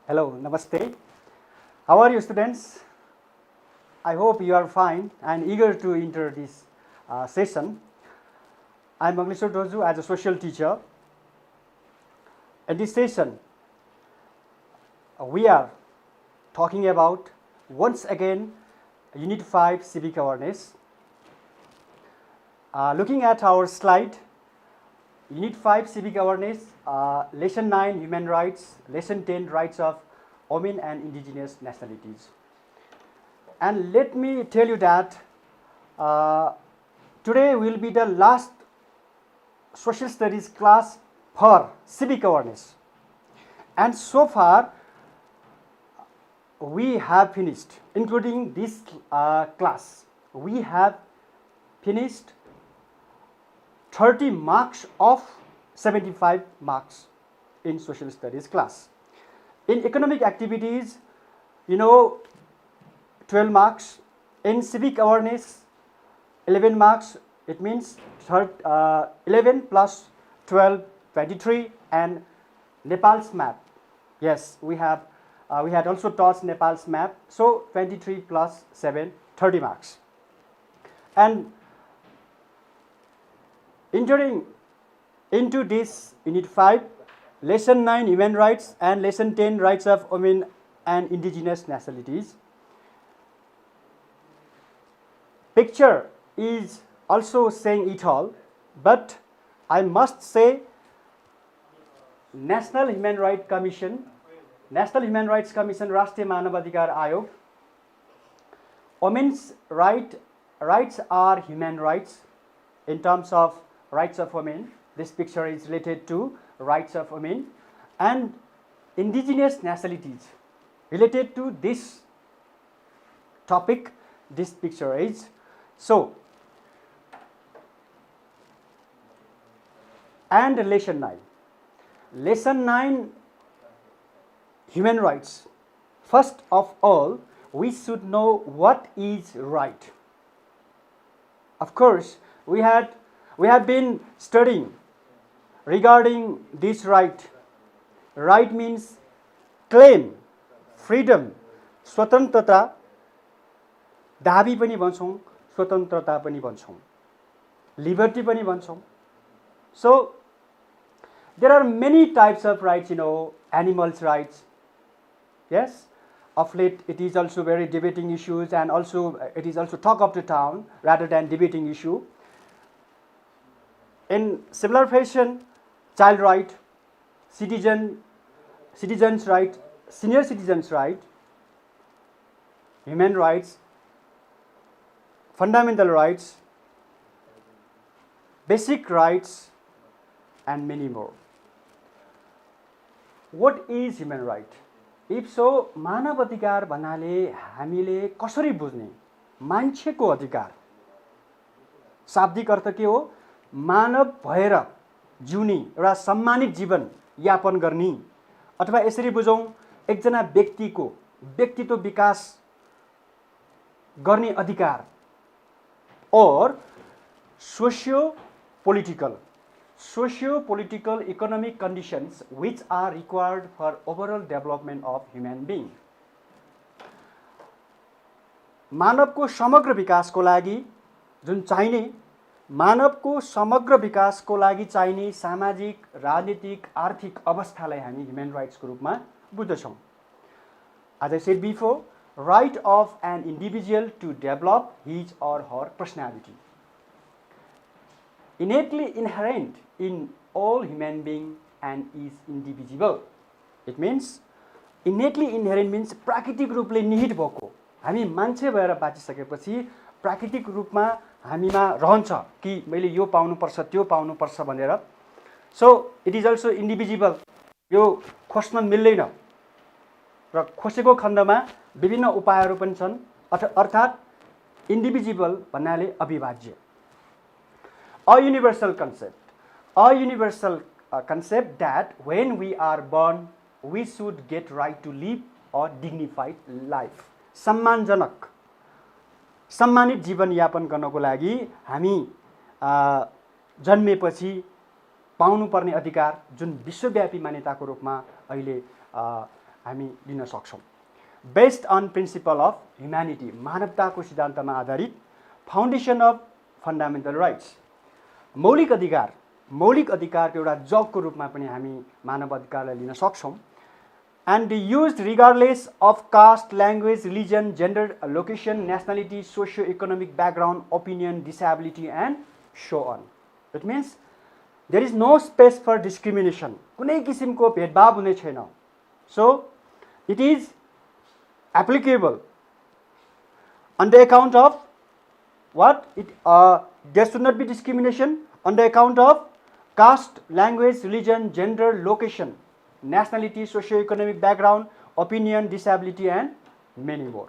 Hello, namaste. How are you, students? I hope you are fine and eager to enter this session. I am Magneshwar Doju as a social teacher. In this session, we are talking about once again Unit 5 Civic Awareness. Looking at our slide, Unit 5 Civic Awareness, Lesson 9 Human Rights, Lesson 10 Rights of Women and Indigenous Nationalities. And let me tell you that today will be the last social studies class for civic awareness. And so far, we have finished, including this class, we have finished 30 marks of 75 marks in social studies class. In economic activities, 12 marks. In civic awareness, 11 marks. It means 11 plus 12, 23. And Nepal's map. Yes, we had also taught Nepal's map. So 23 plus 7, 30 marks. And entering into this Unit 5, Lesson 9 Human Rights and Lesson 10 Rights of Women and Indigenous Nationalities. Picture is also saying it all, but I must say National Human Rights Commission, Rashtriya Manav Adhikar Ayog, women's rights are human rights in terms of rights of women. This picture is related to rights of women, and indigenous nationalities related to this topic. This picture is so. And Lesson 9. Lesson 9 Human Rights. First of all, we should know what is right. Of course, we have been studying regarding this right. Right means claim, freedom, स्वतन्त्रता, दाबी पनि भन्छौं, स्वतन्त्रता पनि भन्छौं, liberty पनि भन्छौं. So there are many types of rights, animals' rights. Yes, of late it is also very debating issues, and also it is also talk of the town rather than debating issue. In similar fashion, child right, citizens right, senior citizens right, human rights, fundamental rights, basic rights, and many more. What is human right? If so, मानव अधिकार भन्नाले हामीले कसरी बुझ्ने? मान्छेको अधिकार. शाब्दिक अर्थ के हो? मानव भएर जिउने एउटा सम्मानित जीवन यापन गर्ने, अथवा यसरी बुझौं एकजना व्यक्तिको व्यक्तित्व विकास गर्ने अधिकार, or socio-political economic conditions which are required for overall development of human being. मानवको समग्र विकासको लागि जुन चाहिने, मानवको समग्र विकासको लागि चाहिने सामाजिक, राजनीतिक, आर्थिक अवस्थालाई हामी ह्युमन राइट्सको रूपमा बुझ्दछौं. As I said before, right of an individual to develop his or her personality. Innately inherent in all human beings and is indivisible. It means innately inherent means प्राकृतिक रूपले निहित भएको. हामी मान्छे भएर बाँचिसकेपछि प्राकृतिक रूपमा हामीमा रहन्छ कि मैले यो पाउनुपर्छ त्यो पाउनुपर्छ भनेर. So it is also indivisible. यो खोज्न मिल्दैन र खोसेको खण्डमा विभिन्न उपायहरू पनि छन्, अर्थात् indivisible भन्नाले अविभाज्य. A universal concept that when we are born we should get right to live a dignified life. सम्मानजनक, सम्मानित जीवन यापन गर्नको लागि हामी जन्मेपछि पाउनुपर्ने अधिकार जुन विश्वव्यापी मान्यताको रूपमा अहिले हामी लिन सक्छौँ। Based on principle of humanity, मानवताको सिद्धान्तमा आधारित फाउन्डेसन अफ फन्डामेन्टल राइट्स, मौलिक अधिकारको एउटा जगको रूपमा पनि हामी मानव अधिकारलाई लिन सक्छौँ। And used regardless of caste, language, religion, gender, location, nationality, socio economic background, opinion, disability and so on. It means there is no space for discrimination, कुनै किसिमको भेदभाव हुने छैन। So it is applicable on the account of what? There should not be discrimination on the account of caste, language, religion, gender, location, nationality, socio-economic background, opinion, disability and many more.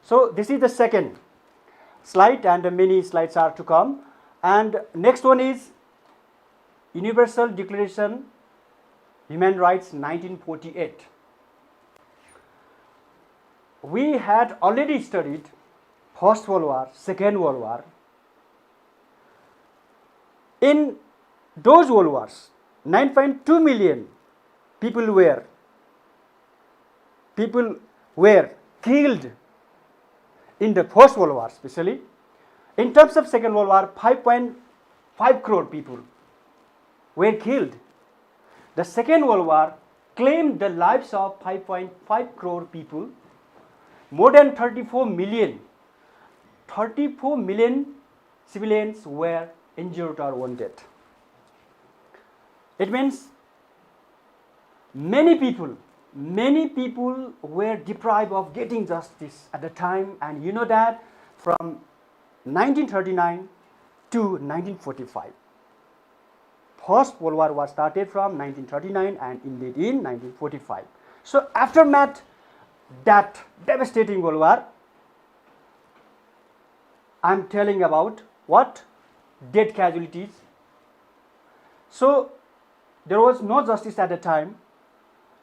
So this is the second slide and many slides are to come. And next one is Universal Declaration Human Rights 1948. We had already studied First World War, Second World War. In those world wars, 9.2 million people were killed in the First World War, especially. In terms of Second World War, 5.5 crore people were killed. The Second World War claimed the lives of 5.5 crore people. More than 34 million civilians were injured or wounded. It means many people were deprived of getting justice at the time, and you know that from 1939 to 1945. First World War was started from 1939 and ended in 1945. So aftermath that devastating World War, I'm telling about what? Death casualties. So there was no justice at the time.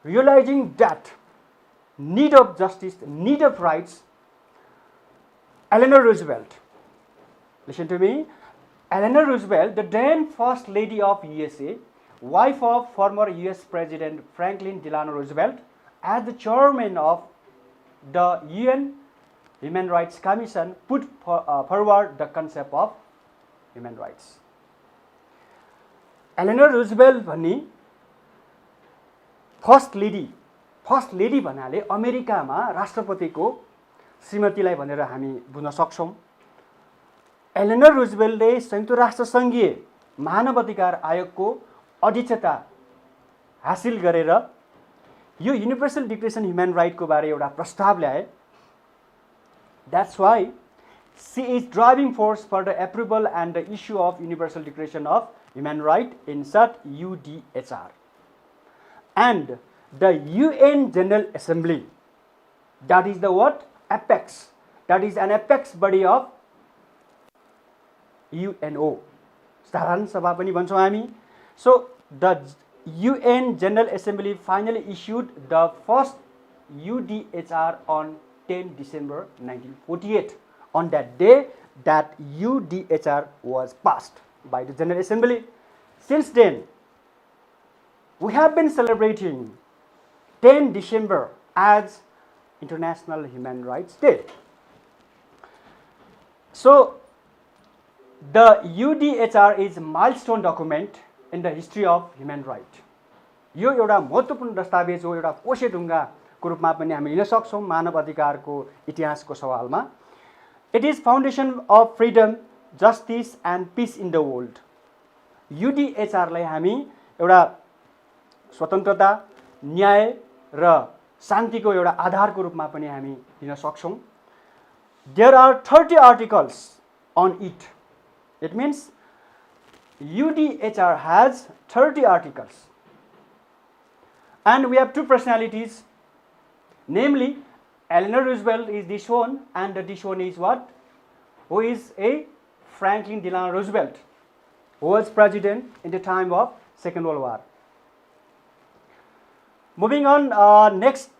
Realizing that need of justice, need of rights, Eleanor Roosevelt, listen to me, Eleanor Roosevelt, the then First Lady of USA, wife of former US President Franklin Delano Roosevelt, as the chairman of the UN Human Rights Commission, put forward the concept of human rights. Eleanor Roosevelt भन्ने first lady भन्नाले अमेरिकामा राष्ट्रपतिको श्रीमतीलाई भनेर हामी बुझ्न सक्छौँ। एलेनर रुजवेल्टले संयुक्त राष्ट्र सङ्घीय मानव अधिकार आयोगको अध्यक्षता हासिल गरेर यो युनिभर्सल डिक्लेरेसन ह्युमन राइटको बारे एउटा प्रस्ताव ल्याए। That's why she is driving force for the approval and the issue of Universal Declaration of Human Rights, in short UDHR. And the UN General Assembly, that is the what? Apex. That is an apex body of UNO. साधारण सभा पनि भन्छौँ हामी. So the UN General Assembly finally issued the first UDHR on 10 December 1948. On that day, that UDHR was passed by the General Assembly. Since then, we have been celebrating 10 December as International Human Rights Day. So, the UDHR is a milestone document in the history of human rights. यो एउटा महत्त्वपूर्ण दस्तावेज हो, एउटा कोसे ढुङ्गाको रूपमा पनि हामी लिन सक्छौँ मानव अधिकारको इतिहासको सवालमा. It is foundation of freedom, justice and peace in the world. UDHR लाई हामी एउटा स्वतन्त्रता, न्याय र शान्तिको एउटा आधारको रूपमा पनि हामी लिन सक्छौँ. There are 30 articles on it. It means UDHR has 30 articles. And we have two personalities, namely Eleanor Roosevelt is this one, and this one is what? Who is a Franklin Delano Roosevelt, who was president in the time of Second World War. Moving on, next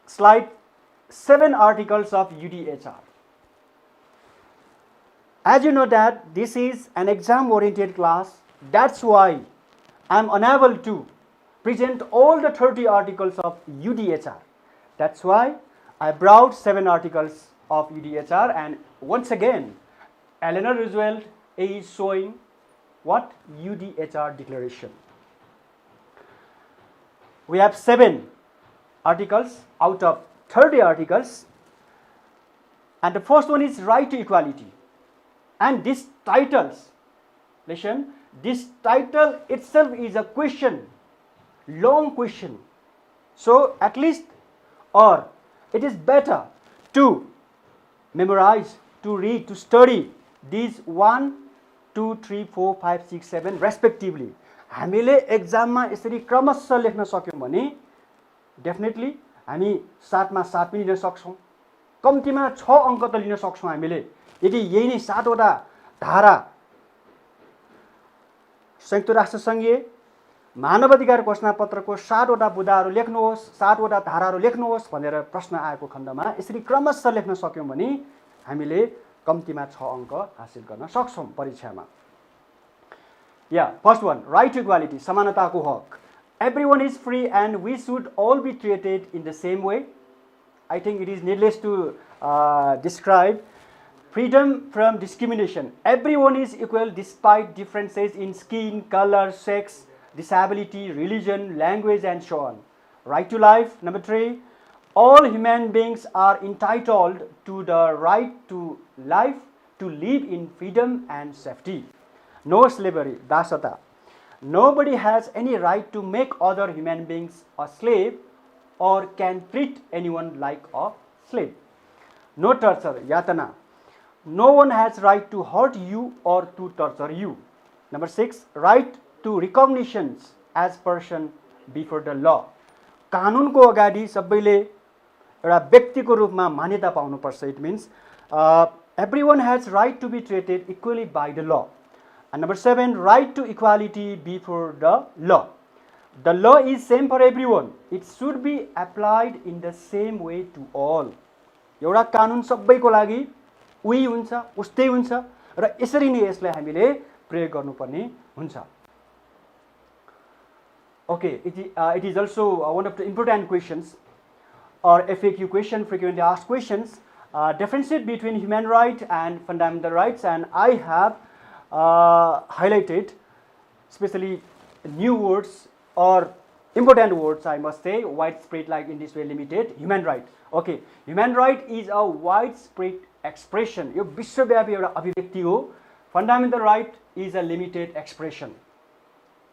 slide, 7 articles of UDHR. As you know that this is an exam-oriented class, that's why I'm unable to present all the 30 articles of UDHR. That's why I brought 7 articles of UDHR, and once again, Eleanor Roosevelt is showing what? UDHR declaration. We have 7 articles out of 30 articles, and the first one is right to equality. And these titles, listen, this title itself is a question, long question. So at least, or it is better to memorize, to read, to study these 1, 2, 3, 4, 5, 6, 7 respectively. हामीले एक्जाममा यसरी क्रमशः लेख्न सक्यौं भने definitely हामी 7 मा 7 पनि लिन सक्छौं, कम्तीमा 6 अंक त लिन सक्छौं हामीले। यदि यही नै 7 वटा धारा संयुक्त राष्ट्र संघीय मानव अधिकार घोषणा पत्रको 7 वटा बुँदाहरू लेख्नुहोस्, 7 वटा धाराहरू लेख्नुहोस् भनेर प्रश्न आएको खण्डमा यसरी क्रमशः लेख्न सक्यौं भने हामीले कम्तीमा 6 अंक हासिल गर्न सक्छौं परीक्षामा। First one, right to equality, समानताको हक. Everyone is free and we should all be treated in the same way. I think it is needless to describe. Freedom from discrimination. Everyone is equal despite differences in skin, color, sex, disability, religion, language, and so on. Right to life. Number 3, all human beings are entitled to the right to life, to live in freedom and safety. No slavery, dasata. Nobody has any right to make other human beings a slave or can treat anyone like a slave. No torture, yatana. No one has right to hurt you or to torture you. Number 6, right to recognition as person before the law. कानुनको अगाडि सबैले एउटा व्यक्तिको रूपमा मान्यता पाउनुपर्छ. It means everyone has right to be treated equally by the law. And number 7, right to equality before the law. The law is same for everyone. It should be applied in the same way to all. एउटा कानुन सबैको लागि उही हुन्छ, उस्तै हुन्छ र यसरी नै यसलाई हामीले प्रयोग गर्नुपर्ने हुन्छ. Okay, it is also one of the important questions or FAQ question, frequently asked questions. Differentiate between human rights and fundamental rights, and I have highlighted especially new words or important words, I must say, widespread like in this way limited, human right. Okay, human right is a widespread expression. यो विश्वव्यापी एउटा अभिव्यक्ति हो. Fundamental right is a limited expression.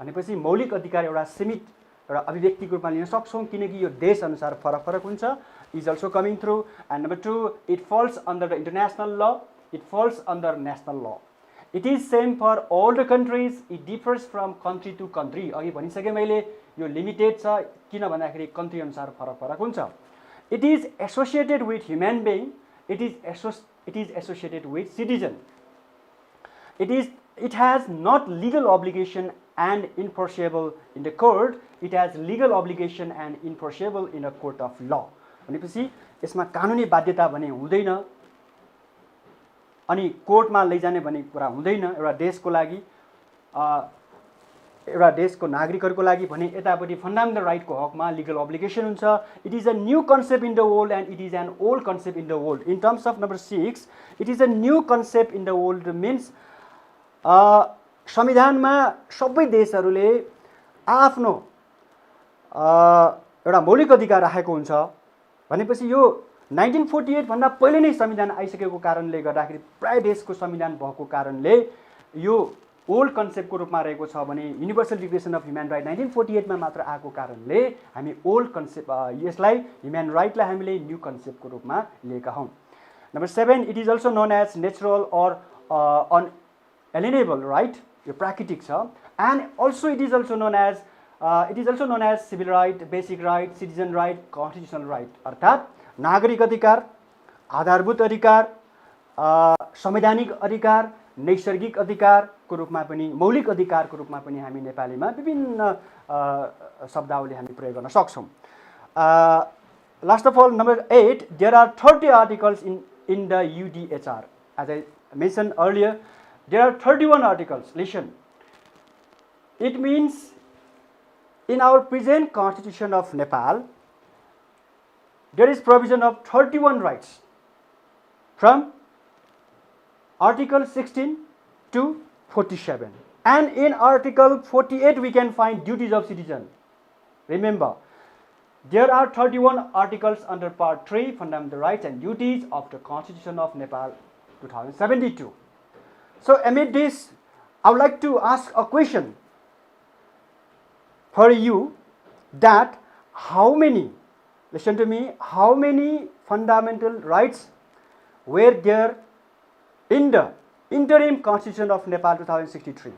भनेपछि मौलिक अधिकार एउटा सीमित एउटा अभिव्यक्तिको रूपमा लिन सक्छौं किनकि यो देश अनुसार फरक फरक हुन्छ. Is also coming through. And number 2, it falls under the international law. It falls under national law. It is same for all the countries. It differs from country to country. अघि भनिसके मैले यो लिमिटेड छ किन भन्दाखेरि country अनुसार फरक फरक हुन्छ. It is associated with human being. It is associated with citizen. It has not legal obligation and enforceable in the court. It has legal obligation and enforceable in a court of law. भनेपछि यसमा कानुनी बाध्यता भने हुँदैन अनि कोर्टमा लैजाने भन्ने कुरा हुँदैन. एउटा देशको लागि एउटा देशको नागरिकहरुको लागि भने यतापटि फन्डामेन्टल राइटको हकमा लीगल obligation हुन्छ. It is a new concept in the world and it is an old concept in the world. In terms of number 6, it is a new concept in the world means संविधानमा सबै देशहरुले आफ्नो एउटा मौलिक अधिकार राखेको हुन्छ भनेपछि यो 1948 भन्दा पहिले नै संविधान आइसकेको कारणले गर्दाखेरि प्राय देशको संविधान भएको कारणले यो ओल्ड कन्सेप्टको रूपमा रहेको छ भने universal declaration of human right 1948 मा मात्र आएको कारणले हामी ओल्ड कन्सेप्ट यसलाई ह्युमन राइटलाई हामीले न्यू कन्सेप्टको रूपमा लिएका हौं. Number 7, it is also known as natural or inalienable right. यो प्राकृतिक छ. And also it is also known as civil right, basic right, citizen right, constitutional right. अर्थात् नागरिक अधिकार, आधारभूत अधिकार, संवैधानिक अधिकार, नैसर्गिक अधिकारको रूपमा पनि, मौलिक अधिकारको रूपमा पनि हामी नेपालीमा विभिन्न शब्दावली हामी प्रयोग गर्न सक्छौं. Last of all, number 8, there are 30 articles in the UDHR. As I mentioned earlier, there are 31 articles. Listen, it means in our present Constitution of Nepal, there is provision of 31 rights from Article 16 to 47. And in Article 48, we can find duties of citizen. Remember, there are 31 articles under Part 3, Fundamental Rights and Duties of the Constitution of Nepal 2072. So amid this, I would like to ask a question for you, that how many, listen to me, how many fundamental rights were there in the interim Constitution of Nepal 2063?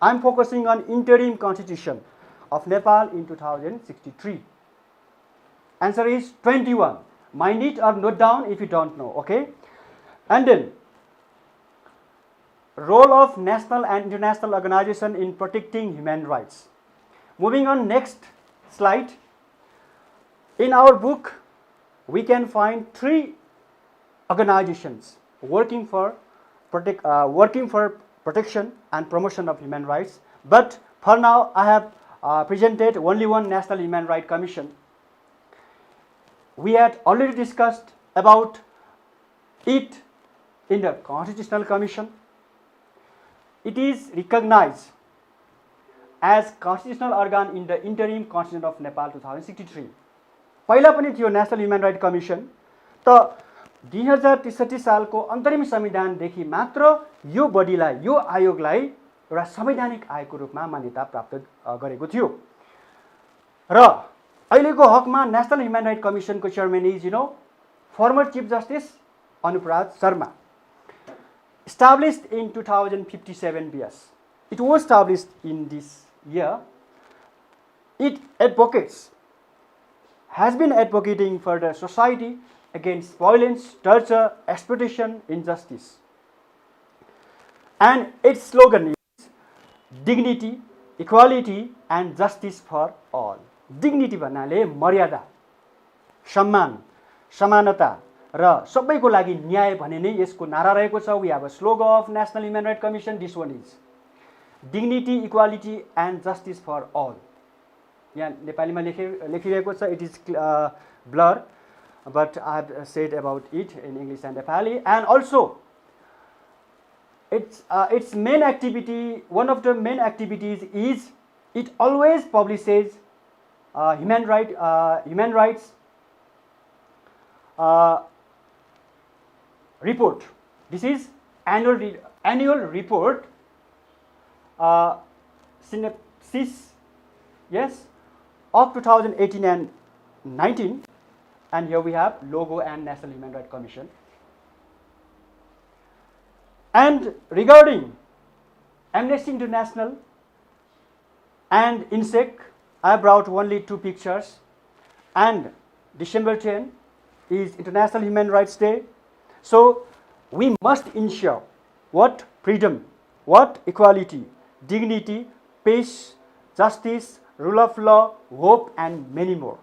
I am focusing on interim Constitution of Nepal in 2063. Answer is 21. Mind it or note down if you don't know, okay? And then, role of national and international organization in protecting human rights. Moving on, next slide. In our book, we can find 3 organizations working for protection and promotion of human rights. But for now, I have presented only one National Human Rights Commission. We had already discussed about it in the Constitutional Commission. It is recognized as constitutional organ in the interim Constitution of Nepal 2063. पहिला पनि थियो national human right commission, त 2063 सालको अन्तरिम संविधानदेखि मात्र यो बडीलाई, यो आयोगलाई एउटा संवैधानिक आयोगको रूपमा मान्यता प्राप्त गरेको थियो। र अहिलेको हकमा नेशनल ह्युमन राइट कमिसनको chairman is former chief justice Anupraj Sharma, established in 2057 BS. It was established in this year. It has been advocating for the society against violence, torture, exploitation, injustice. And its slogan is dignity, equality and justice for all. Dignity भन्नाले मर्यादा, सम्मान, समानता र सबैको लागि न्याय भन्ने नै यसको नारा रहेको छ। We have a slogan of National Human Rights Commission. This one is dignity, equality and justice for all. यहाँ नेपालीमा लेखिरहेको छ, it is blur, but I have said about it in English and Nepali. And also its main activity, one of the main activities is it always publishes human rights report. This is annual report synopsis, yes, of 2018 and 19, and here we have logo and National Human Rights Commission. And regarding Amnesty International and INSEC, I brought only 2 pictures. And December 10 is International Human Rights Day. So we must ensure what freedom, what equality, dignity, peace, justice, rule of law, hope and many more.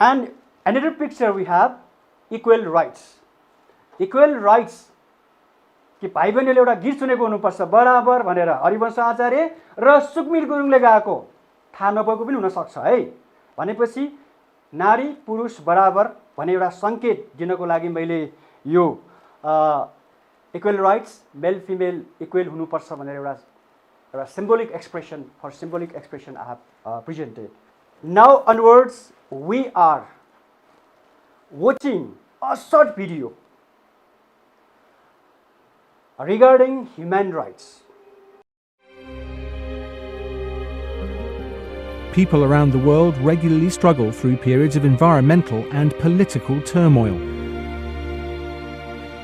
And another picture we have equal rights. Equal rights कि भाइ बहिनीले एउटा गीत सुनेको हुनुपर्छ बराबर भनेर हरिवंश आचार्य र सुकमिर गुरुङले गाएको, थाहा नभएको पनि हुन सक्छ है। भनेपछि नारी पुरुष बराबर भन्ने एउटा संकेत दिनको लागि मैले यो equal rights, male female equal हुनुपर्छ भनेर एउटा symbolic expression I have presented. Now onwards we are watching a short video regarding human rights. People around the world regularly struggle through periods of environmental and political turmoil.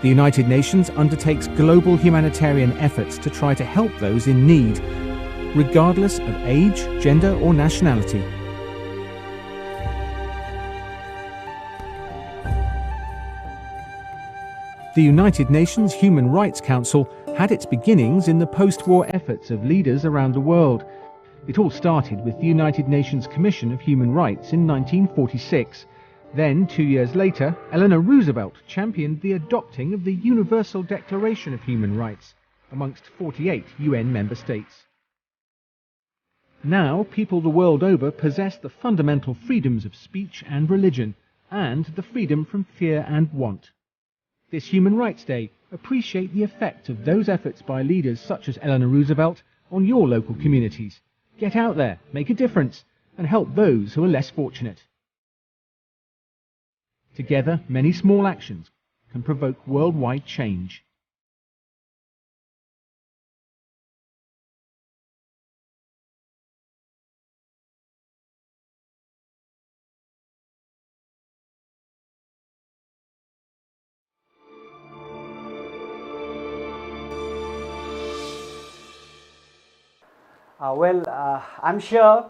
The United Nations undertakes global humanitarian efforts to try to help those in need, regardless of age, gender or nationality. The United Nations Human Rights Council had its beginnings in the post-war efforts of leaders around the world. It all started with the United Nations Commission of Human Rights in 1946. Then, 2 years later, Eleanor Roosevelt championed the adopting of the Universal Declaration of Human Rights. amongst 48 UN member states. Now, people the world over possess the fundamental freedoms of speech and religion, and the freedom from fear and want. This Human Rights Day, appreciate the effect of those efforts by leaders such as Eleanor Roosevelt on your local communities. Get out there, make a difference, and help those who are less fortunate. Together, many small actions can provoke worldwide change. I'm sure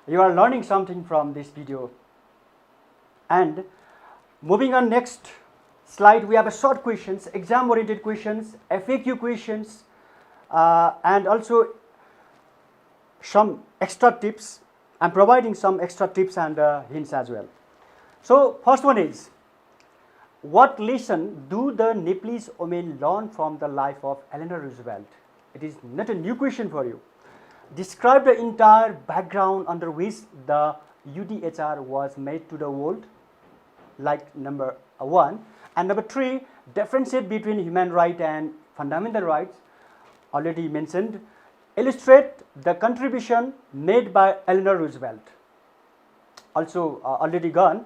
you are learning something from this video. And moving on, next slide, we have a short questions, exam oriented questions, FAQ questions, and also some extra tips. I'm providing some extra tips and hints as well. So first one is, what lesson do the Nepalese women learn from the life of Eleanor Roosevelt? It is not a new question for you. Describe the entire background under which the UDHR was made to the world, like number 1. And number 3, differentiate between human right and fundamental rights, already mentioned. Illustrate the contribution made by Eleanor Roosevelt, also already gone.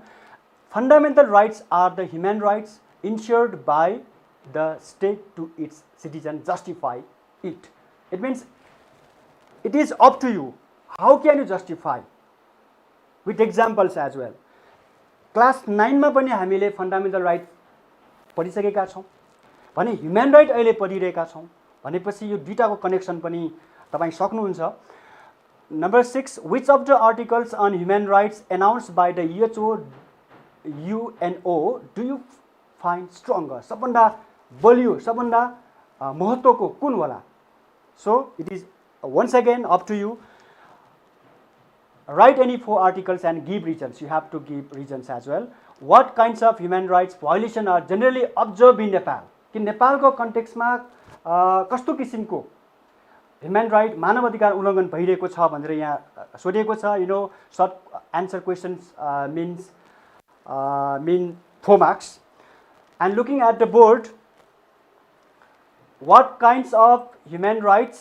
Fundamental rights are the human rights ensured by the state to its citizen, justify it. It means it is up to you. How can you justify? With examples as well. Class 9 मा पनि हामीले fundamental right पढिसकेका छौं भने human right अहिले पढिरहेका छौं भनेपछि यो दुईटाको कनेक्सन पनि तपाई सक्नुहुन्छ. Number 6, which of the articles on human rights announced by the UNO do you find stronger? सबभन्दा बलियो, सबभन्दा महत्त्वको कुन होला? So it is once again up to you. Write any 4 articles and give reasons. You have to give reasons as well. What kinds of human rights violation are generally observed in Nepal? कि नेपालको कन्टेक्स्टमा कस्तो किसिमको human right मानव अधिकार उल्लङ्घन भइरहेको छ भनेर यहाँ सोधिएको छ. You know, short answer questions mean 4 marks. And looking at the board, what kinds of human right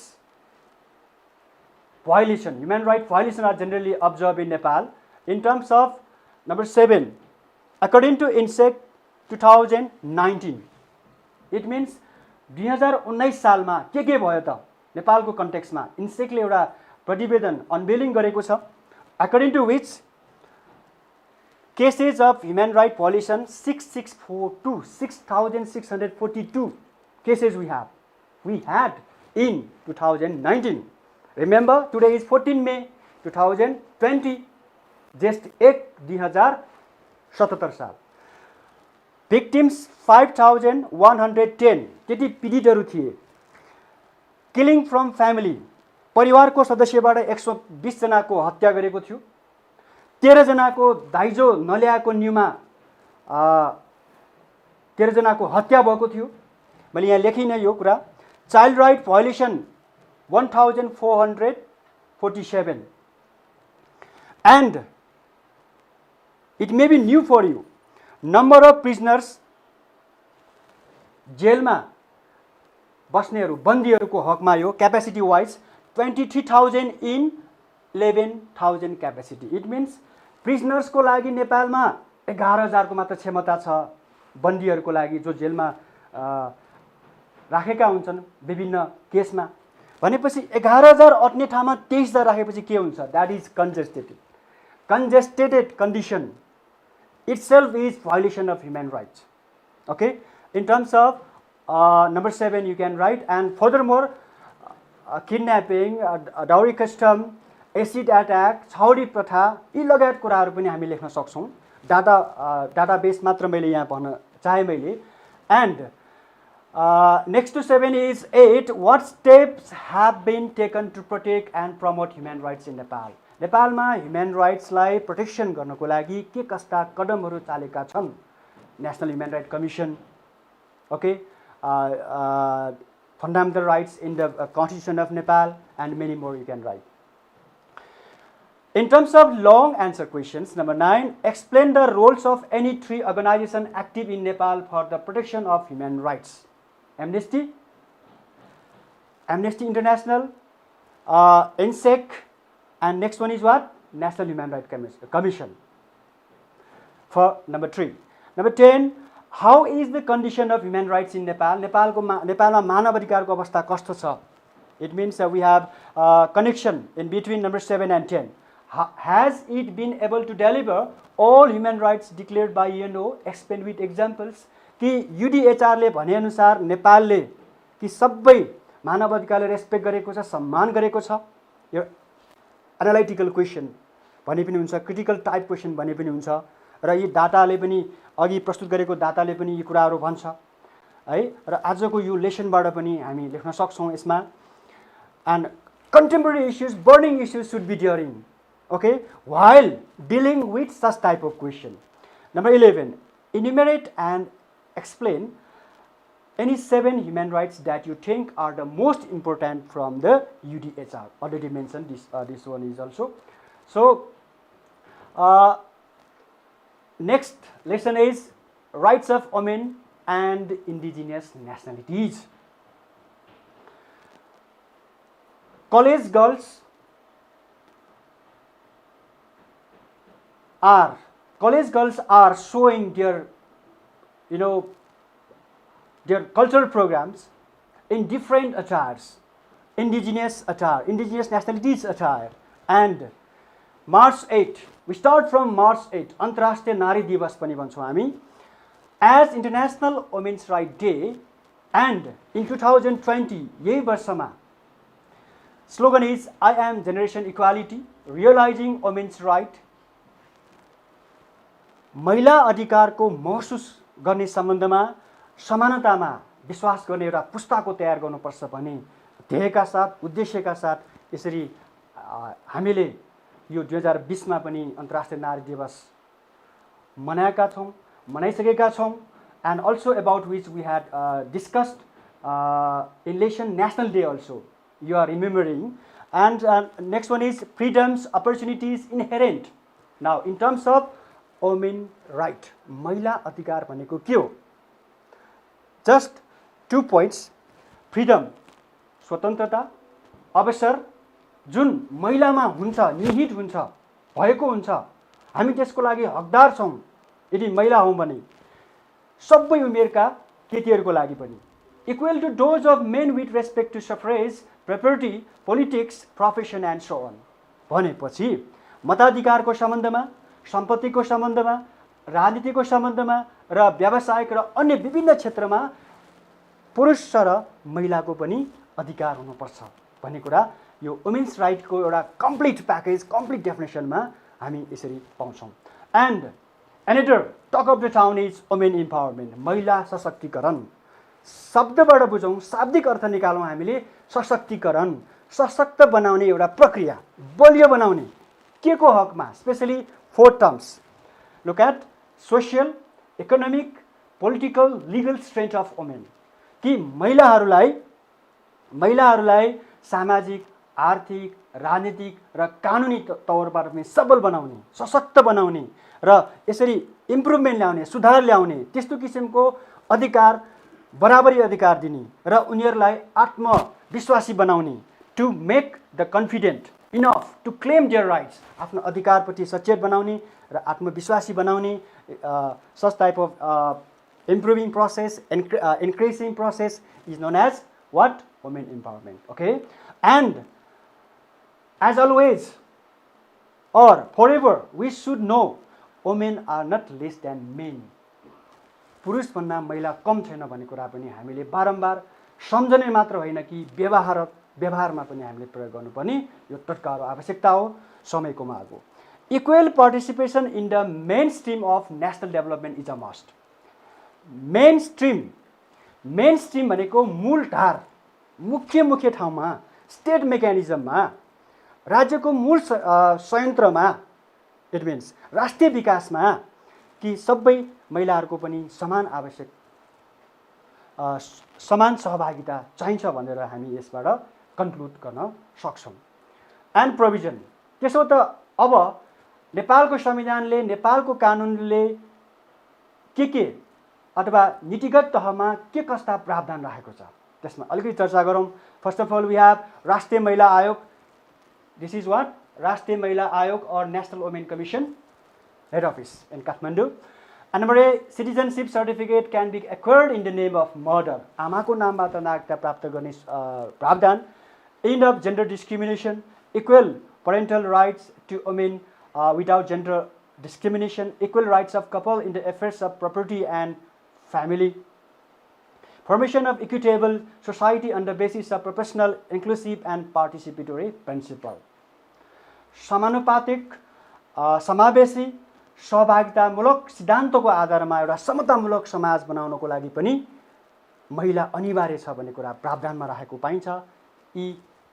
violation are generally observed in Nepal? In terms of number 7, according to INSEC 2019, it means 2019 सालमा के भयो त नेपालको कन्टेक्स्टमा इन्सेकले एउटा प्रतिवेदन अनभेलिङ गरेको छ. According to which cases of human right violation 6642 cases we had in 2019. Remember, today is 14 May 2020, just 2077 साल. Victims 5110 त्यति पीडितहरू थिए. Killing from family, परिवारको सदस्यबाट 120 जनाको हत्या गरेको थियो. 13 जनाको दाइजो नल्याएको न्युमा 13 जनाको हत्या भएको थियो. मैले यहाँ लेखिने यो कुरा. Child right violation 1447, and it may be new for you. Number of prisoners जेलमा बस्नेहरू बन्दीहरूको हकमा यो capacity wise 23,000 in 11,000 capacity. It means prisoners को लागि नेपालमा 11,000 को मात्र क्षमता छ. बन्दीहरूको लागि जो जेलमा राखेका हुन्छन् विभिन्न केसमा भनेपछि 11,000 अट्ने ठाउँमा 23,000 राखेपछि के हुन्छ? That is congested condition itself is violation of human rights. Okay, in terms of number 7 you can write. And furthermore, kidnapping, dowry custom, acid attack, छाउडी प्रथा, यी लगायत कुराहरू पनि हामी लेख्न सक्छौं. डाटाबेस मात्र मैले यहाँ भन्न चाहे मैले. And next to 7 is 8. What steps have been taken to protect and promote human rights in Nepal? नेपालमा ह्युमन राइट्सलाई प्रोटेक्सन गर्नको लागि के कस्ता कदमहरू चालेका छन्? National human right commission, okay, fundamental rights in the Constitution of Nepal, and many more you can write. In terms of long answer questions, number 9, explain the roles of any 3 organizations active in Nepal for the protection of human rights. Amnesty International, NSEC, and next one is what? National Human Rights Commission. For number 3. Number 10, how is the condition of human rights in Nepal? नेपालमा मानव अधिकारको अवस्था कस्तो छ? It means we have connection in between number 7 and 10. Has it been able to deliver all human rights declared by UNO? Explain with examples. कि UDHR ले भने अनुसार नेपालले कि सबै मानव अधिकारले रेस्पेक्ट गरेको छ, सम्मान गरेको छ? यो एनालाइटिकल क्वेशन भने पनि हुन्छ, क्रिटिकल टाइप क्वेशन भने पनि हुन्छ, र यी डाटाले पनि अघि प्रस्तुत गरेको डाटाले पनि यी कुराहरू भन्छ है। र आजको यो लेसनबाट पनि हामी लेख्न सक्छौं यसमा। And contemporary issues, burning issues should be daring, okay, while dealing with such type of question. Number 11, enumerate and explain any 7 human rights that you think are the most important from the UDHR. Already mentioned this. This one is also. So, next lesson is rights of women and indigenous nationalities. College girls are showing their, their cultural programs in different attires, indigenous attire, indigenous nationalities attire. And March 8, we start from March 8, अन्तर्राष्ट्रिय नारी दिवस पनि भन्छौं हामी, as International Women's Rights Day, and in 2020 यही वर्षमा slogan is I am Generation Equality, realizing women's right. महिला अधिकारको महसुस गर्ने सम्बन्धमा समानतामा विश्वास गर्ने एउटा पुस्ताको तयार गर्नुपर्छ भन्ने ध्येयका साथ, उद्देश्यका साथ यसरी हामीले यो 2020 मा पनि अन्तर्राष्ट्रिय नारी दिवस मनाइसकेका छौं, and also about which we had discussed in lesson National Day also, you are remembering. And next one is freedoms, opportunities inherent. Now in terms of women right, महिला अधिकार भनेको के हो? Just 2 points. Freedom, स्वतन्त्रता, अवसर जुन महिलामा हुन्छ, निहित हुन्छ, भएको हुन्छ, हामी त्यसको लागि हकदार छौं यदि महिला हौं भने, सबै उमेरका केटीहरुको लागि पनि। Equal to those of men with respect to suffrage, property, politics, profession and so on. भनेपछि मताधिकारको सम्बन्धमा, सम्पत्तिको सम्बन्धमा, राजनीतिको सम्बन्धमा र व्यावसायिक र अन्य विभिन्न क्षेत्रमा पुरुष र महिलाको पनि अधिकार हुनुपर्छ भन्ने कुरा यो वुमेन्स राइटको एउटा कम्प्लिट प्याकेज, कम्प्लिट डेफिनेसनमा हामी यसरी पाउँछौं। And another talk of the town is women empowerment, महिला सशक्तिकरण। शब्दबाट बुझौं, शाब्दिक अर्थ निकालौं हामीले, सशक्तिकरण, सशक्त बनाउने एउटा प्रक्रिया, बलियो बनाउने के को हकमा, specially 4 terms. Look at social, economic, political, legal strength of women. कि महिलाहरूलाई सामाजिक, आर्थिक, राजनीतिक र कानुनी तौरबाट पनि सबल बनाउने, सशक्त बनाउने र यसरी इम्प्रुभमेन्ट ल्याउने, सुधार ल्याउने, त्यस्तो किसिमको अधिकार, बराबरी अधिकार दिने र उनीहरूलाई आत्मविश्वासी बनाउने, to make the confident enough to claim their rights, आफ्नो अधिकारप्रति सचेत बनाउने र आत्मविश्वासी बनाउने, such type of improving process, increasing process is known as what? Women empowerment. Okay, and as always or forever we should know women are not less than men. पुरुष भन्दा महिला कम छैन भन्ने कुरा पनि हामीले बारम्बार सम्झने मात्र होइन कि व्यवहारमा पनि हामीले प्रयोग गर्नुपर्ने यो तत्काल आवश्यकता हो, समयको माग हो। Equal participation in the mainstream of national development is a must. Mainstream भनेको मूल धार, मुख्य ठाउँमा, स्टेट मेकानिजममा, राज्यको मूल संयन्त्रमा, इट मिन्स राष्ट्रिय विकासमा कि सबै महिलाहरूको पनि समान आवश्यक समान सहभागिता चाहिन्छ भनेर हामी यसबाट कन्क्लुड गर्न सक्छौँ। एन्ड प्रोभिजन, त्यसो त अब नेपालको संविधानले, नेपालको कानुनले के अथवा नीतिगत तहमा के कस्ता प्रावधान राखेको छ त्यसमा अलिकति चर्चा गरौँ। First of all we have राष्ट्रिय महिला आयोग। This is what? राष्ट्रिय महिला आयोग और national women commission, head office in Kathmandu. And number A, citizenship certificate can be acquired in the name of murder. आमाको नामबाट नागरिकता प्राप्त गर्ने प्रावधान। End of gender discrimination, equal parental rights to women without gender discrimination, equal rights of couple in the affairs of property and family, formation of equitable society on the basis of proportional, inclusive and participatory principle. समानुपातिक, समावेशी, सहभागितामूलक सिद्धान्तको आधारमा एउटा समतामूलक समाज बनाउनको लागि पनि महिला अनिवार्य छ भन्ने कुरा प्रावधानमा राखेको पाइन्छ यी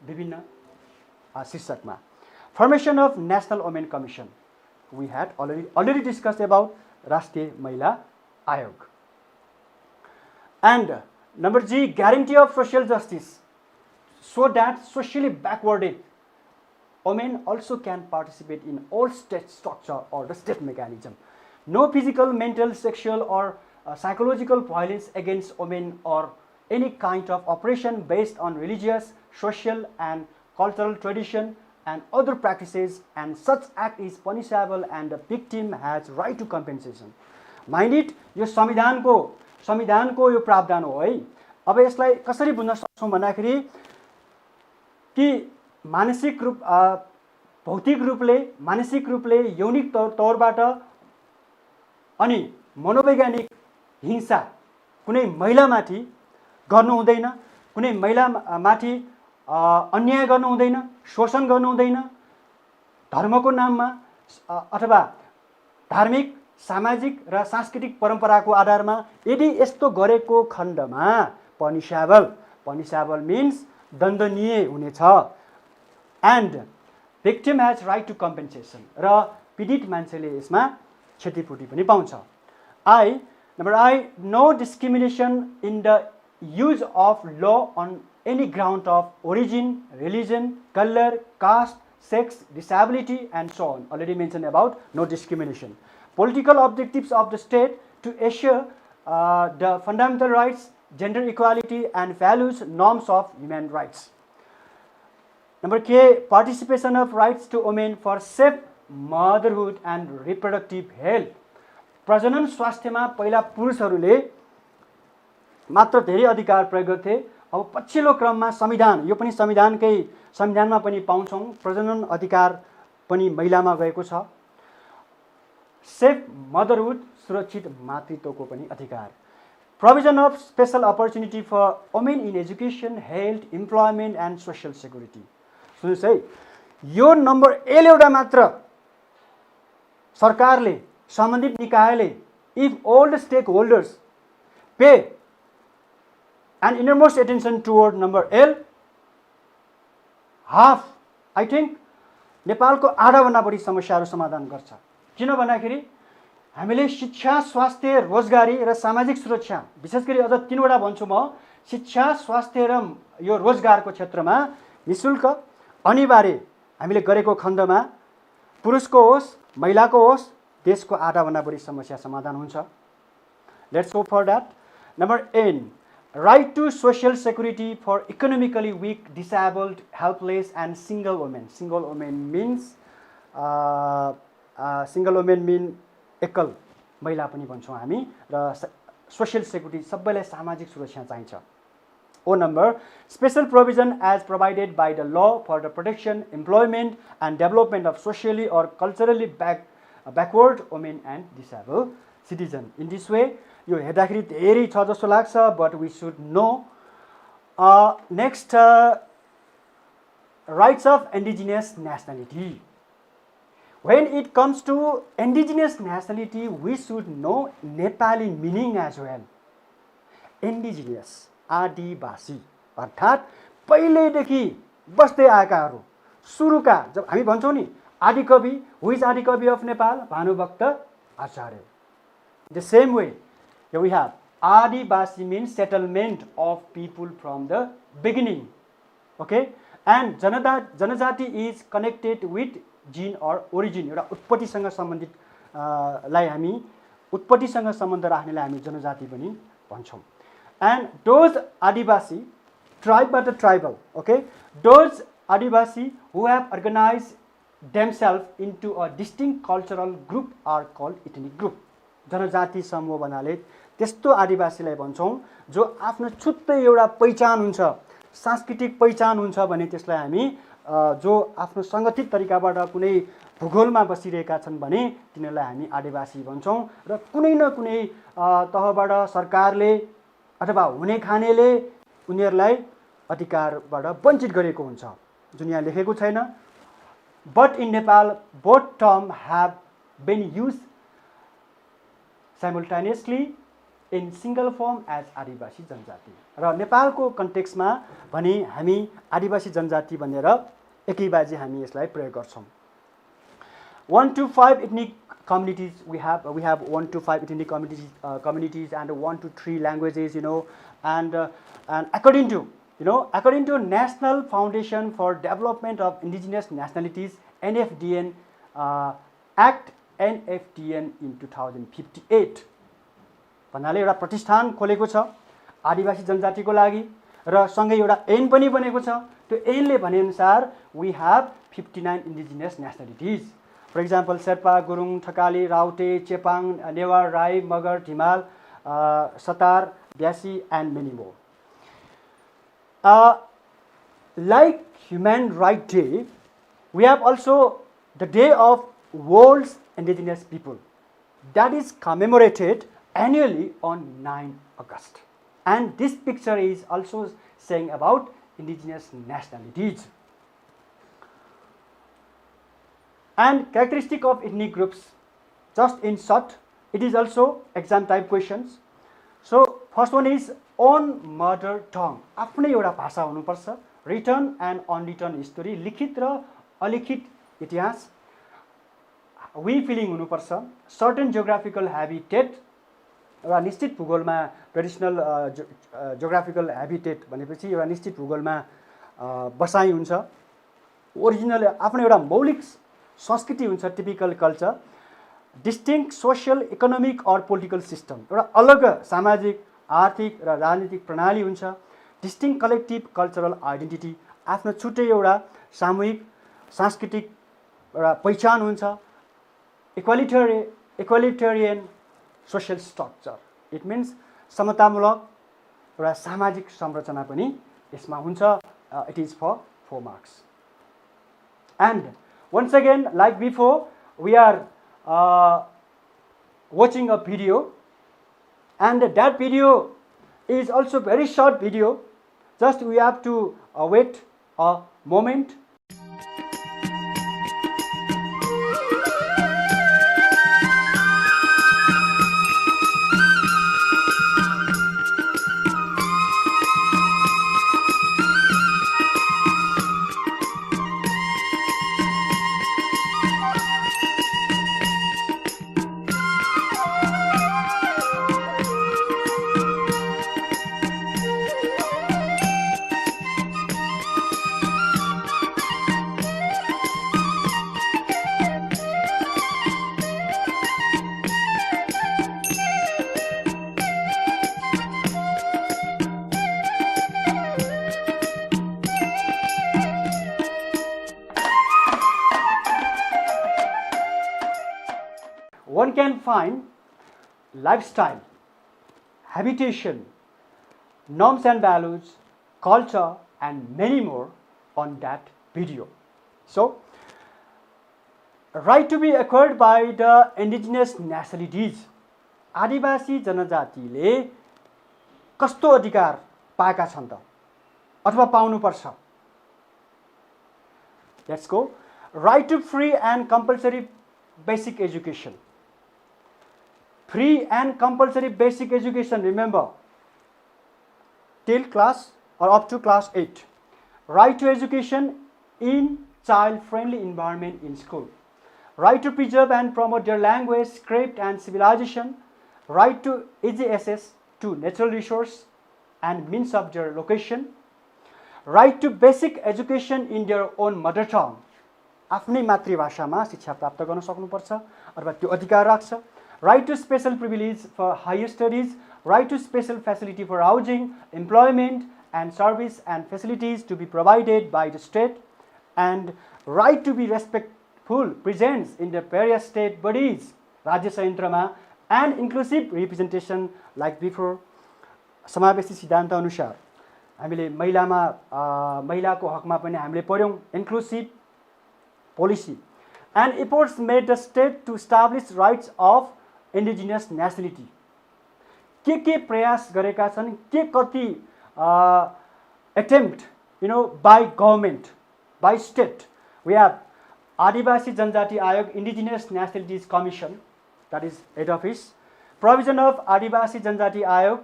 विभिन्न शीर्षकमा। Formation of national women commission, we had already discussed about राष्ट्रिय महिला आयोग। And number G, guarantee of social justice, so that socially backwarded women also can participate in all state structure or the state mechanism. No physical, mental, sexual or psychological violence against women or any kind of oppression based on religious, social and cultural tradition and other practices, and such act is punishable and the victim has right to compensation. Mind it, यो संविधानको यो प्रावधान हो है। अब यसलाई कसरी बुझ्न सक्छौँ भन्दाखेरि कि मानसिक रूप, भौतिक रूपले, मानसिक रूपले, यौनिक तौरबाट अनि मनोवैज्ञानिक हिंसा कुनै महिलामाथि गर्नु हुँदैन, कुनै महिलामाथि अन्याय गर्नु हुँदैन, शोषण गर्नु हुँदैन, धर्मको नाममा अथवा धार्मिक, सामाजिक र सांस्कृतिक परम्पराको आधारमा यदि यस्तो गरेको खण्डमा पनिसेबल मिन्स दण्डनीय हुनेछ। And victim has right to compensation, र पीडित मान्छेले यसमा क्षतिपूर्ति पनि पाउँछ। Number I, no discrimination in the use of law on any ground of origin, religion, color, caste, sex, disability and so on. Already mentioned about no discrimination. Political objectives of the state to assure the fundamental rights, gender equality and values, norms of human rights. Number K, participation of rights to women for safe motherhood and reproductive health. प्रजनन स्वास्थ्यमा पहिला पुरुषहरूले मात्र धेरै अधिकार प्रयोग गर्थे। अब पछिल्लो क्रममा संविधान, यो पनि संविधानमा पनि पाउँछौँ, प्रजनन अधिकार पनि महिलामा गएको छ। सेफ मदरहुड, सुरक्षित मातृत्वको पनि अधिकार। Provision of special opportunity for women in education, health, employment and social security. सुन्नुहोस् है, यो नम्बर एल एउटा मात्र सरकारले, सम्बन्धित निकायले, if all the stakeholders pay and innermost attention toward number L, half, I think, नेपालको आधाभन्दा बढी समस्याहरू समाधान गर्छ। किन भन्दाखेरि हामीले शिक्षा, स्वास्थ्य, रोजगारी र सामाजिक सुरक्षा, विशेष गरी अझ तीनवटा भन्छु म, शिक्षा, स्वास्थ्य र यो रोजगारको क्षेत्रमा निशुल्क अनिवार्य हामीले गरेको खण्डमा पुरुषको होस्, महिलाको होस्, देशको आधाभन्दा बढी समस्या समाधान हुन्छ। Let's go for that. Number N, right to social security for economically weak, disabled, helpless and single women. Single women means एकल महिला पनि भन्छौँ हामी, र सोशल सेक्युरिटी सबैलाई सामाजिक सुरक्षा चाहिन्छ। O number, special provision as provided by the law for the protection, employment and development of socially or culturally backward women and disabled citizen. In this way, यो हेर्दाखेरि धेरै छ जस्तो लाग्छ, but we should know. Next, rights of indigenous nationality. When it comes to indigenous nationality, we should know Nepali meaning as well. Indigenous, आदिवासी, अर्थात् पहिल्यैदेखि बस्दै आएकाहरू, सुरुका, जब हामी भन्छौँ नि आदिकवि, हु इज आदिकवि of Nepal? Bhanubhakta Acharya. The same way, here we have Adivasi means settlement of people from the beginning. Okay, and Janajati is connected with gene or origin. एउटा उत्पत्तिसँग सम्बन्धित लाई हामी उत्पत्तिसँग सम्बन्ध राख्नेलाई हामी जनजाति पनि भन्छौँ. And those Adivasi, tribe tribal, okay, those Adivasi who have organized themselves into a distinct cultural group are called ethnic group. जनजाति समूह भन्नाले त्यस्तो आदिवासीलाई भन्छौँ जो आफ्नो छुट्टै एउटा पहिचान हुन्छ, सांस्कृतिक पहिचान हुन्छ भने त्यसलाई हामी जो आफ्नो सङ्गठित तरिकाबाट कुनै भूगोलमा बसिरहेका छन् भने तिनीहरूलाई हामी आदिवासी भन्छौँ. र कुनै न कुनै तहबाट सरकारले अथवा हुने खानेले उनीहरूलाई अधिकारबाट वञ्चित गरेको हुन्छ, जुन यहाँ लेखेको छैन. But in Nepal, both terms have been used simultaneously in single form as आदिवासी जनजाति. र नेपालको कन्टेक्स्टमा भने हामी आदिवासी जनजाति भनेर एकैबाजी हामी यसलाई प्रयोग गर्छौँ. 1 to 5 ethnic communities we have 1 to 5 ethnic communities and 1 to 3 languages, and according to National Foundation for Development of Indigenous Nationalities, NFDN, Act NFDN in 2058 भन्नाले एउटा प्रतिष्ठान खोलेको छ आदिवासी जनजातिको लागि र सँगै एउटा ऐन पनि बनेको छ. त्यो ऐनले भनेअनुसार we have 59 indigenous nationalities. For example, Sherpa, Gurung, Thakali, Raute, Chepang, Newar, Rai, Magar, Dhimal, Satar, Biasi, and many more. Like Human Rights Day, we have also the Day of World's Indigenous People that is commemorated annually on 9 August. And this picture is also saying about indigenous nationalities. And characteristic of ethnic groups, just in short, it is also exam type questions. So first one is own mother tongue. आफ्नै एउटा भाषा हुनुपर्छ. Written and unwritten story, लिखित र अलिखित इतिहास. We feeling हुनुपर्छ. Certain geographical habitat, एउटा निश्चित भूगोलमा ट्रेडिसनल जियोग्राफिकल ह्याबिटेट भनेपछि एउटा निश्चित भूगोलमा बसाइ हुन्छ. ओरिजिनल आफ्नो एउटा मौलिक संस्कृति हुन्छ, typical culture. Distinct social economic or political system, एउटा अलग सामाजिक आर्थिक र राजनीतिक प्रणाली हुन्छ. डिस्टिङ्क्ट कलेक्टिभ कल्चरल आइडेन्टिटी, आफ्नो छुट्टै एउटा सामूहिक सांस्कृतिक एउटा पहिचान हुन्छ. Egalitarian social structure, it means समतामूलक एउटा सामाजिक संरचना पनि यसमा हुन्छ. It is for 4 marks. And once again, like before, we are watching a video, and that video is also very short video. Just we have to wait a moment. One can find lifestyle, habitation, norms and values, culture, and many more on that video. So, right to be acquired by the indigenous nationalities. आदिवासी जनजातिले कस्तो अधिकार पाएका छन् त अथवा पाउनुपर्छ? Let's go. Right to free and compulsory basic education. Free and compulsory basic education, remember, till class or up to class 8. Right to education in child-friendly environment in school. Right to preserve and promote their language, script and civilization. Right to easy access to natural resource and means of their location, right to basic education in their own mother tongue, आफ्नै मातृभाषामा शिक्षा प्राप्त गर्न सक्नुपर्छ अथवा त्यो अधिकार राख्छ, right to special privilege for higher studies, right to special facility for housing, employment and service and facilities to be provided by the state, and right to be respectful presence in the various state bodies, राज्य संयन्त्रमा, and inclusive representation like before. समावेशी सिद्धान्त अनुसार हामीले महिलाको हकमा पनि हामीले पढ्यौं, inclusive policy and efforts made the state to establish rights of indigenous nationality. के प्रयास गरेका छन्, के कति attempt by government, by state. We have Adivasi Janjati Ayog, Indigenous Nationalities Commission, that is head office. Provision of Adivasi Janjati Ayog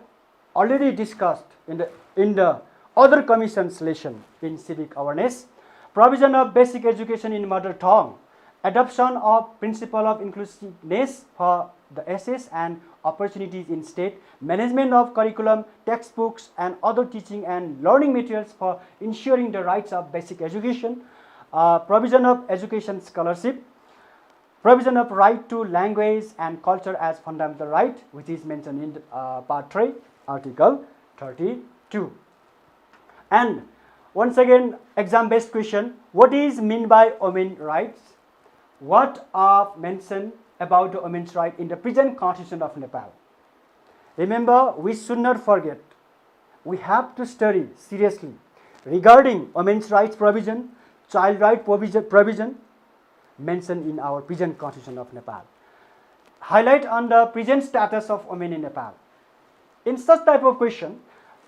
already discussed in the other commissions lesson in civic awareness. Provision of basic education in mother tongue, adoption of principle of inclusiveness for the access and opportunities in state, management of curriculum, textbooks and other teaching and learning materials for ensuring the rights of basic education, provision of education scholarship, provision of right to language and culture as fundamental right, which is mentioned in part 3, article 32. And once again, exam based question, what is meant by women rights? What are mentioned about the women's right in the present constitution of Nepal? Remember, we should not forget, we have to study seriously regarding women's rights provision, child right provision mentioned in our present constitution of Nepal. Highlight on the present status of women in Nepal. In such type of question,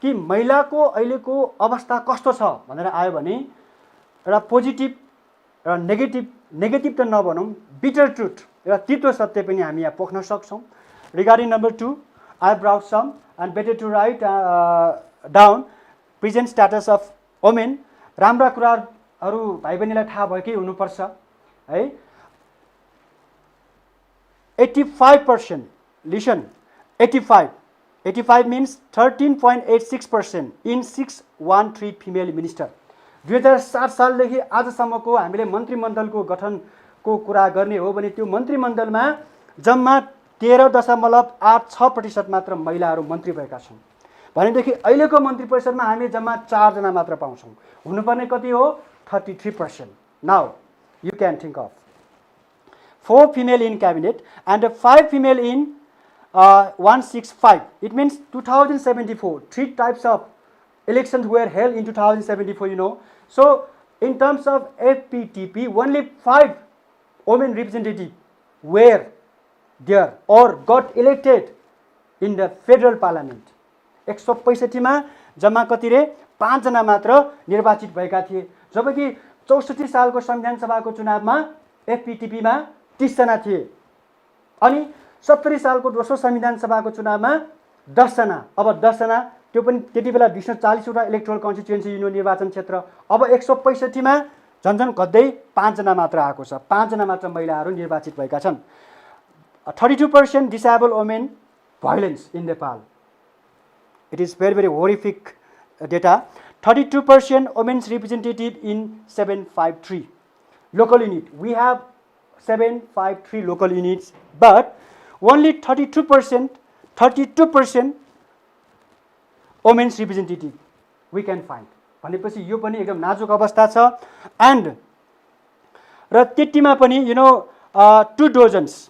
कि महिलाको अहिलेको अवस्था कस्तो छ भनेर आयो भने एउटा पोजिटिभ र नेगेटिभ त नभनौं, बिटर ट्रुथ र तीव्र सत्य पनि हामी यहाँ पोख्न सक्छौं. Regarding number 2, I brought some and better to write down present status of women. राम्रा कुराहरु भाइ बहिनीलाई थाहा भएकै हुनुपर्छ है. 85%, listen, 85 means 13.86% in 613 female minister. 2007 सालदेखि आजसम्मको हामीले मन्त्रीमण्डलको गठनको कुरा गर्ने हो भने त्यो मन्त्रीमण्डलमा जम्मा 13.86% मात्र महिलाहरू मन्त्री भएका छन्. भनेदेखि अहिलेको मन्त्री परिषदमा हामी जम्मा 4 जना मात्र पाउँछौं. हुनुपर्ने कति हो? 33%. Now you can think of 4 female in cabinet and 5 female in 165. It means 2074. 3 types of elections were held in 2074, So in terms of FPTP, only 5 women representatives were there or got elected in the federal parliament. 165 मा जम्मा कति रे 5 जना मात्र निर्वाचित भएका थिए. जबकि 64 सालको संविधान सभाको चुनावमा FPTP मा 30 जना थिए. अनि 70 सालको दोस्रो संविधान सभाको चुनावमा 10 जना. अब 10 जना त्यो पनि त्यति बेला 240 वटा इलेक्टोरल कन्स्टिट्युएन्सी निर्वाचन क्षेत्र. अब 165 मा झन्झन गद्दै 5 जना मात्र आएको छ. 5 जना मात्र महिलाहरू निर्वाचित भएका छन्. 32% disabled women violence in Nepal. It is very, very horrific data. 32% women's representative in 753 local unit. We have 753 local units, but only 32% women's representative we can find. भनेपछि यो पनि एकदम नाजुक अवस्था छ. And र त्यतिमा पनि 2 dozens,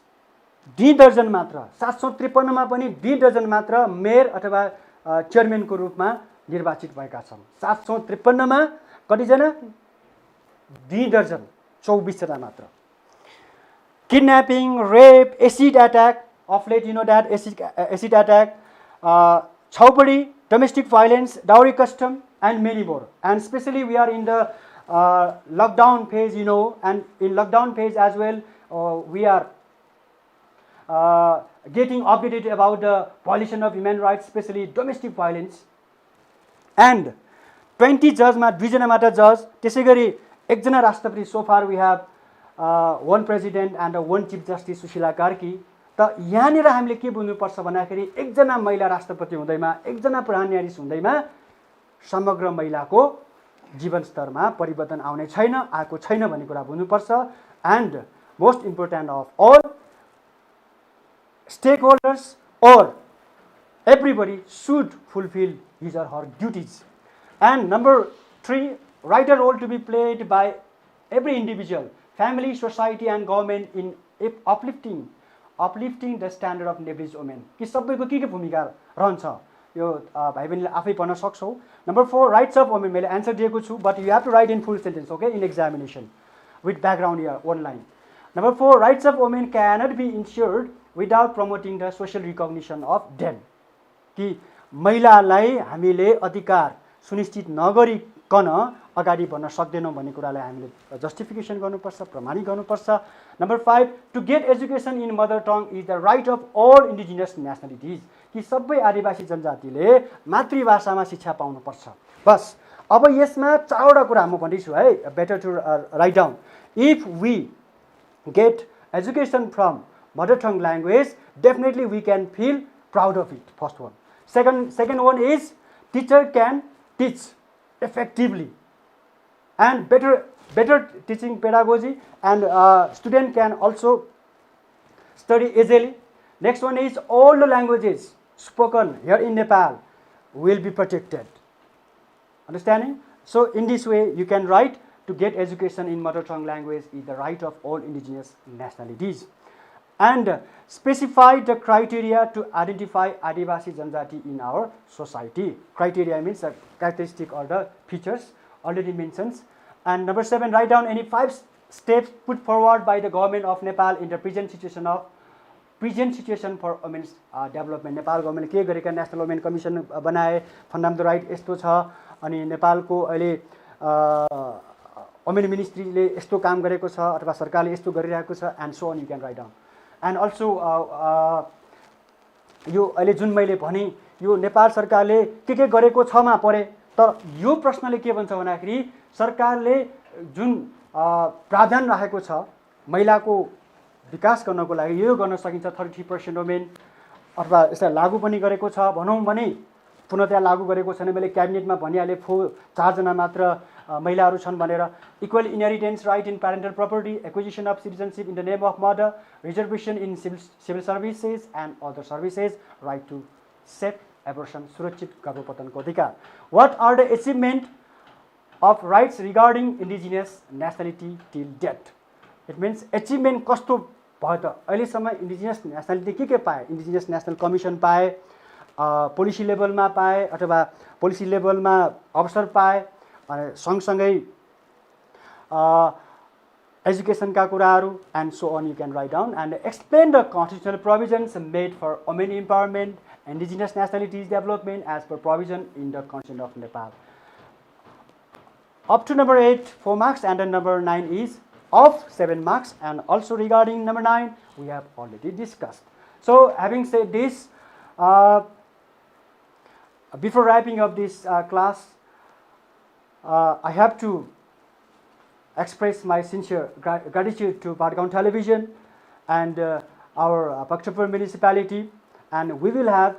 2 दर्जन मात्र, 753 मा पनि 2 दर्जन मात्र मेयर अथवा चेयरम्यान को रूपमा निर्वाचित भएका छन्. 753 मा कति जना? 2 दर्जन, 24 जना मात्र. Kidnapping, rape, acid attack, of late that acid attack, chhaupadi, domestic violence, dowry custom and many more. And especially we are in the lockdown phase, and in lockdown phase as well, we are getting updated about the violation of human rights, especially domestic violence. And 20 judge ma 2 जना मात्र जज, त्यसैगरी 1 जना राष्ट्रपति. So far we have 1 president and 1 chief justice Sushila Karki. त यहाँनिर हामीले के बुझ्नुपर्छ भन्दाखेरि एकजना महिला राष्ट्रपति हुँदैमा एकजना प्रधान न्यायाधीश हुँदैमा समग्र महिलाको जीवन स्तरमा परिवर्तन आउने छैन, आएको छैन भन्ने कुरा बुझ्नुपर्छ। And most important of all, stakeholders or everybody should fulfill his or her duties. And number 3, vital role to be played by every individual, family, society and government in uplifting the standard of Nepalese women. कि सबैको के भूमिका रहन्छ यो भाइ बहिनीले आफै पढ्न सक्छौ। नम्बर 4, राइट्स अफ वुमेन, मैले एन्सर दिएको छु, but you have to write in full sentence, okay, in examination with background here, one line. Number 4, rights of women cannot be ensured without promoting the social recognition of them. कि महिलालाई हामीले अधिकार सुनिश्चित नगरिकन अगाडि बढ्न सक्दैनौँ भन्ने कुरालाई हामीले जस्टिफिकेसन गर्नुपर्छ, प्रमाणित गर्नुपर्छ। Number 5, to get education in mother tongue is the right of all indigenous nationalities, कि सबै आदिवासी जनजातिले मातृभाषामा शिक्षा पाउनुपर्छ। बस अब यसमा 4वटा कुरा म भन्दैछु है, better to write down. If we get education from mother tongue language, definitely we can feel proud of it, first one. Second one is teacher can teach effectively and better teaching pedagogy, and student can also study easily. Next one is all the languages spoken here in Nepal will be protected. Understanding? So in this way you can write, to get education in mother tongue language is the right of all indigenous nationalities. And specify the criteria to identify Adivasi Janjati in our society. Criteria means the characteristic or the features already mentioned. And number 7, write down any 5 steps put forward by the government of Nepal in the present situation for women's development. Nepal government के गरेका, national women commission बनाए, fundamental right यस्तो छ, अनि नेपालको अहिले women मिनिस्ट्रीले यस्तो काम गरेको छ अथवा सरकारले यस्तो गरिरहेको छ, and so on you can write down. And also यो अहिले जुन मैले भने यो नेपाल सरकारले के गरेको छमा परे, तर यो प्रश्नले के भन्छ भन्दाखेरि सरकारले जुन प्रावधान राखेको छ महिलाको विकास गर्नको लागि यो गर्न सकिन्छ, 33% वुमेन, अथवा यसलाई लागू पनि गरेको छ भनौँ भने, पूर्णतया लागू गरेको छैन, मैले क्याबिनेटमा भनिहालेँ 4 जना मात्र महिलाहरू छन् भनेर। Equal inheritance right in parental property, acquisition of citizenship in the name of mother, reservation in civil services and other services, right to safe abortion, सुरक्षित गर्भपतनको अधिकार। What are the achievement of rights regarding indigenous nationality till date? It means achievement कस्तो भयो त अहिलेसम्म indigenous nationality के पाए? Indigenous national commission पाए, पोलिसी लेभलमा पाए अथवा पोलिसी लेभलमा अवसर पाए, सँगसँगै एजुकेसनका कुराहरू, and so on you can write down. And explain the constitutional provisions made for women empowerment, indigenous nationalities development as per provision in the constitution of Nepal. Up to number 8, 4 marks, and then number 9 is of 7 marks, and also regarding number 9 we have already discussed. So having said this, before wrapping up this class, I have to express my sincere gratitude to Patgaon Television and our Pakhtapur municipality, and we will have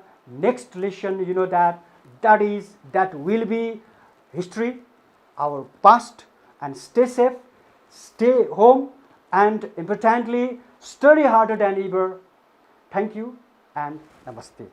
next lesson, you know, that will be history, our past, and stay safe, stay home, and importantly study harder than ever. Thank you and namaste.